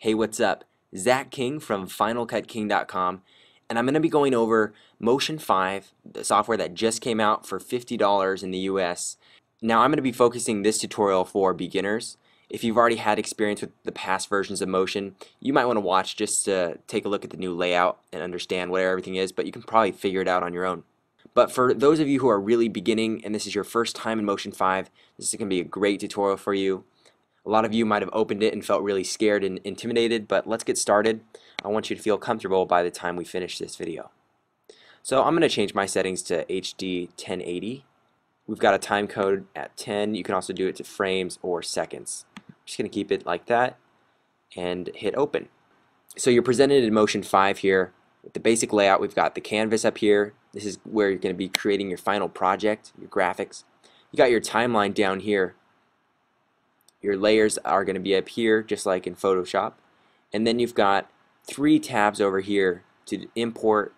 Hey, what's up? Zach King from FinalCutKing.com, and I'm going to be going over Motion 5, the software that just came out for $50 in the US. Now, I'm going to be focusing this tutorial for beginners. If you've already had experience with the past versions of Motion, you might want to watch just to take a look at the new layout and understand where everything is, but you can probably figure it out on your own. But for those of you who are really beginning and this is your first time in Motion 5, this is going to be a great tutorial for you. A lot of you might have opened it and felt really scared and intimidated, but let's get started. I want you to feel comfortable by the time we finish this video. So I'm going to change my settings to HD 1080. We've got a time code at 10. You can also do it to frames or seconds. I'm just going to keep it like that and hit open. So you're presented in Motion 5 here with the basic layout. We've got the canvas up here. This is where you're going to be creating your final project, your graphics. You got your timeline down here. Your layers are going to be up here, just like in Photoshop. And then you've got 3 tabs over here to import,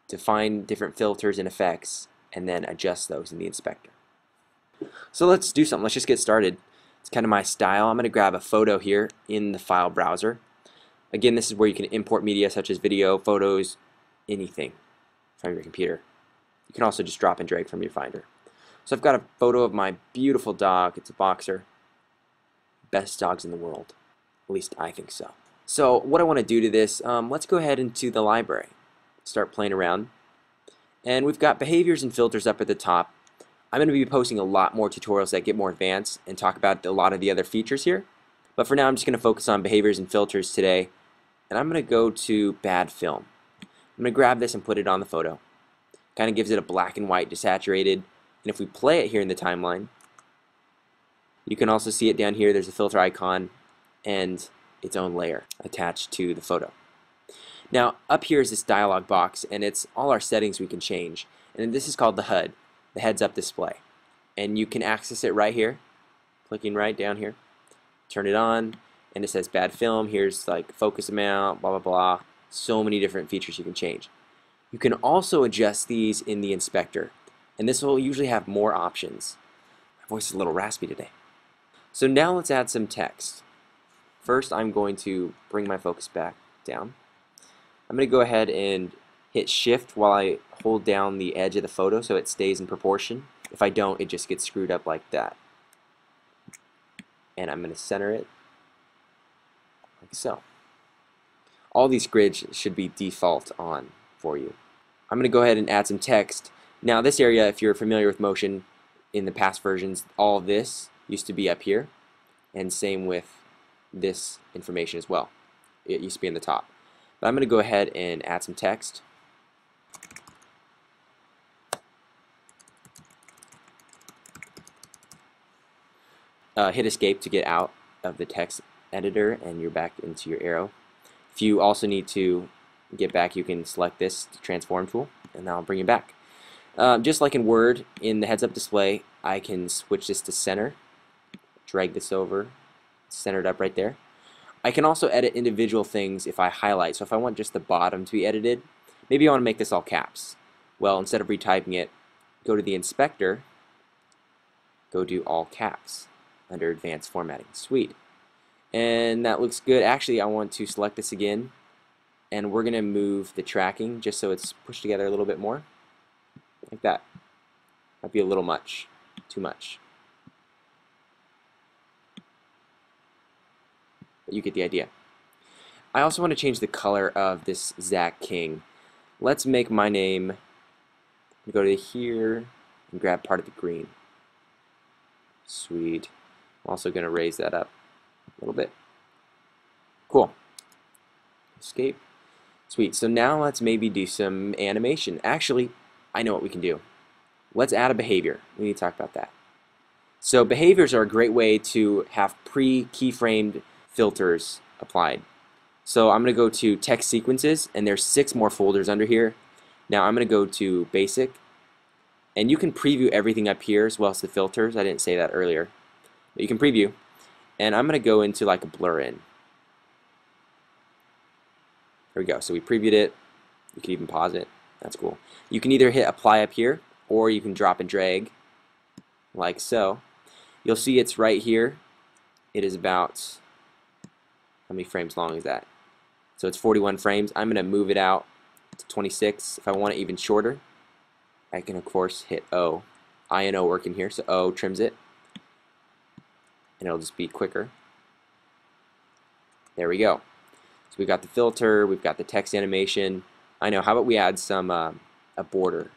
to find different filters and effects, and then adjust those in the inspector. So let's do something. Let's just get started. It's kind of my style. I'm going to grab a photo here in the file browser. Again, this is where you can import media such as video, photos, anything from your computer. You can also just drop and drag from your Finder. So I've got a photo of my beautiful dog. It's a boxer. Best dogs in the world. At least I think so. So what I want to do to this, let's go ahead into the library. Start playing around. And we've got behaviors and filters up at the top. I'm going to be posting a lot more tutorials that get more advanced and talk about a lot of the other features here. But for now I'm just going to focus on behaviors and filters today. And I'm going to go to bad film. I'm going to grab this and put it on the photo. Kind of gives it a black and white desaturated. And if we play it here in the timeline, you can also see it down here. There's a filter icon and its own layer attached to the photo. Now up here is this dialog box, and it's all our settings we can change. And this is called the HUD, the heads-up display. And you can access it right here, clicking right down here. Turn it on, and it says bad film. Here's like focus amount, blah blah blah. So many different features you can change. You can also adjust these in the inspector, and this will usually have more options. My voice is a little raspy today. So now let's add some text. First I'm going to bring my focus back down. I'm going to go ahead and hit shift while I hold down the edge of the photo so it stays in proportion. If I don't, it just gets screwed up like that. And I'm going to center it like so. All these grids should be default on for you. I'm going to go ahead and add some text. Now this area, if you're familiar with Motion in the past versions, all of this used to be up here, and same with this information as well. It used to be in the top. But I'm going to go ahead and add some text. Hit escape to get out of the text editor and you're back into your arrow. If you also need to get back, you can select this transform tool and that'll bring you back. Just like in Word, in the heads-up display, I can switch this to center. Drag this over, centered up right there. I can also edit individual things if I highlight. So if I want just the bottom to be edited, maybe I want to make this all caps. Well, instead of retyping it, go to the inspector, go do all caps under advanced formatting. Sweet. And that looks good. Actually, I want to select this again, and we're going to move the tracking just so it's pushed together a little bit more. Like that. Might be a little much. Too much. But you get the idea. I also want to change the color of this Zach King. Let's make my name, go to here and grab part of the green. Sweet. I'm also going to raise that up a little bit. Cool. Escape. Sweet. So now let's maybe do some animation. Actually, I know what we can do. Let's add a behavior. We need to talk about that. So behaviors are a great way to have pre-keyframed filters applied. So I'm going to go to text sequences, and there's 6 more folders under here. Now I'm going to go to basic, and you can preview everything up here as well as the filters. I didn't say that earlier, but you can preview. And I'm going to go into like a blur in. There we go. So we previewed it. You can even pause it. That's cool. You can either hit apply up here, or you can drop and drag like so. You'll see it's right here. It is about How many frames long is that? So it's 41 frames. I'm going to move it out to 26. If I want it even shorter, I can of course hit O. I and O work in here, so O trims it, and it'll just be quicker. There we go. So we've got the filter, we've got the text animation. I know, how about we add some a border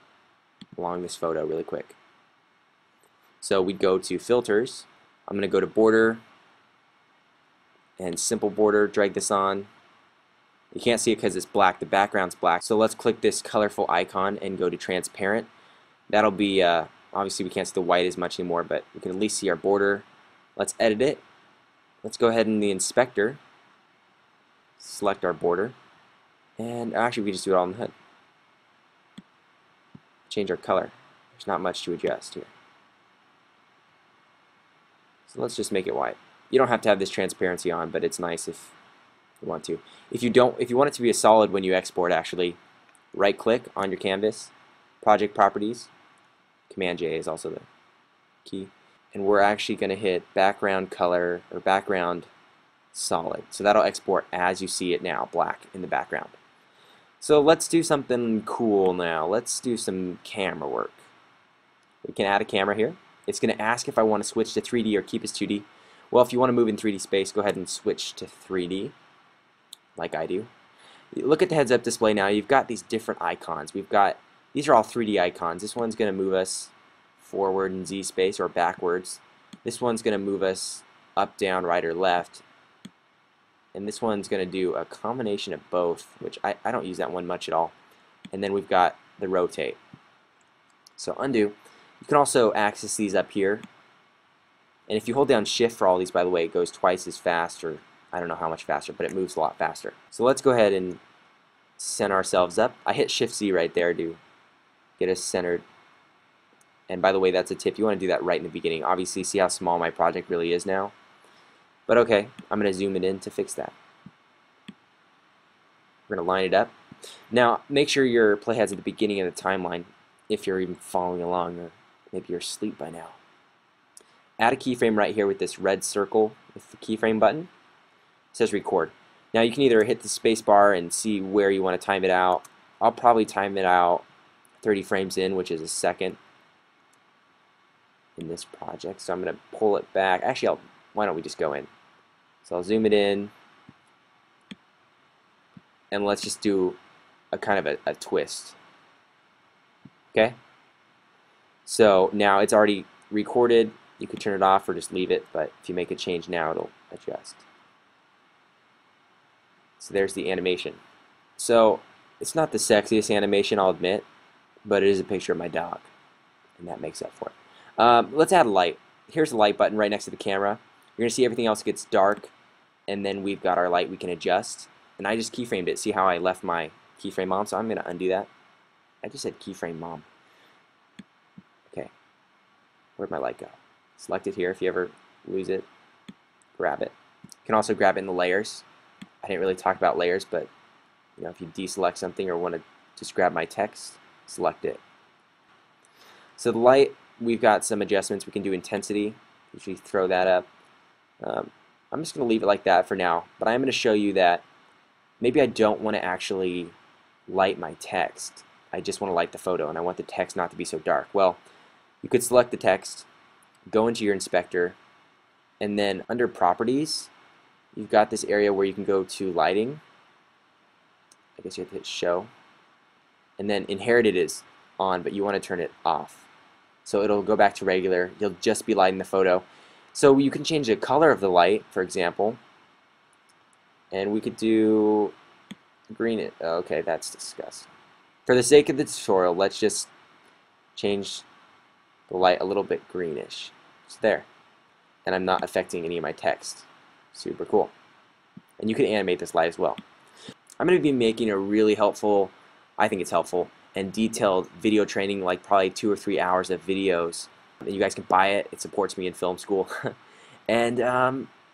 along this photo really quick. So we'd go to filters. I'm going to go to border and simple border, drag this on. You can't see it because it's black, the background's black. So let's click this colorful icon and go to transparent. That'll be, obviously we can't see the white as much anymore, but we can at least see our border. Let's edit it. Let's go ahead in the inspector, select our border, and actually we just do it all in the hood. Change our color. There's not much to adjust here. So let's just make it white. You don't have to have this transparency on, but it's nice if you want to. If you want it to be a solid when you export, actually right click on your canvas, project properties, Command J is also the key, and we're actually going to hit background color or background solid. So that'll export as you see it now, black in the background. So let's do something cool now. Let's do some camera work. We can add a camera here. It's going to ask if I want to switch to 3D or keep as 2D. Well, if you want to move in 3D space, go ahead and switch to 3D, like I do. Look at the heads-up display now. You've got these different icons. These are all 3D icons. This one's going to move us forward in Z space or backwards. This one's going to move us up, down, right, or left. And this one's going to do a combination of both, which I don't use that one much at all. And then we've got the rotate. So undo. You can also access these up here. And if you hold down shift for all these, by the way, it goes twice as fast, or I don't know how much faster, but it moves a lot faster. So let's go ahead and center ourselves up. I hit shift Z right there to get us centered. And by the way, that's a tip. You want to do that right in the beginning. Obviously, see how small my project really is now. But okay, I'm going to zoom it in to fix that. We're going to line it up. Now, make sure your playhead's at the beginning of the timeline if you're even following along, or maybe you're asleep by now. Add a keyframe right here with this red circle with the keyframe button. It says record. Now you can either hit the space bar and see where you want to time it out. I'll probably time it out 30 frames in, which is a second in this project. So I'm going to pull it back. Actually, why don't we just go in? So I'll zoom it in, and let's just do a kind of a twist. Okay? So now it's already recorded. You could turn it off or just leave it, but if you make a change now, it'll adjust. So there's the animation. So it's not the sexiest animation, I'll admit, but it is a picture of my dog, and that makes up for it. Let's add a light. Here's the light button right next to the camera. You're going to see everything else gets dark, and then we've got our light we can adjust. And I just keyframed it. See how I left my keyframe on? So I'm going to undo that. I just said keyframe mom. Okay. Where'd my light go? Select it here. If you ever lose it, grab it. You can also grab it in the layers. I didn't really talk about layers, but you know, if you deselect something or want to just grab my text, select it. So the light, we've got some adjustments. We can do intensity. Usually throw that up. I'm just going to leave it like that for now, but I'm going to show you that maybe I don't want to actually light my text. I just want to light the photo, and I want the text not to be so dark. Well, you could select the text, go into your inspector, and then under properties, you've got this area where you can go to lighting. I guess you have to hit show. And then inherited is on, but you want to turn it off. So it'll go back to regular. You'll just be lighting the photo. So you can change the color of the light, for example. And we could do green. Okay, that's disgusting. For the sake of the tutorial, let's just change the light a little bit greenish. It's there. And I'm not affecting any of my text. Super cool. And you can animate this light as well. I'm going to be making a really helpful, I think it's helpful, and detailed video training, like probably 2 or 3 hours of videos. And you guys can buy it. It supports me in film school. And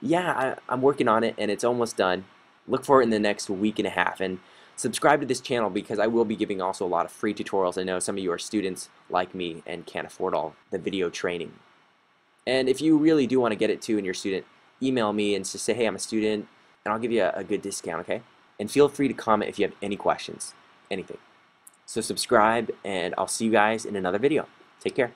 yeah, I'm working on it, and it's almost done. Look for it in the next week and a half. And subscribe to this channel because I will be giving also a lot of free tutorials. I know some of you are students like me and can't afford all the video training. And if you really do want to get it too and you're a student, email me and just say, hey, I'm a student. and I'll give you a good discount, okay? And feel free to comment if you have any questions, anything. So subscribe, and I'll see you guys in another video. Take care.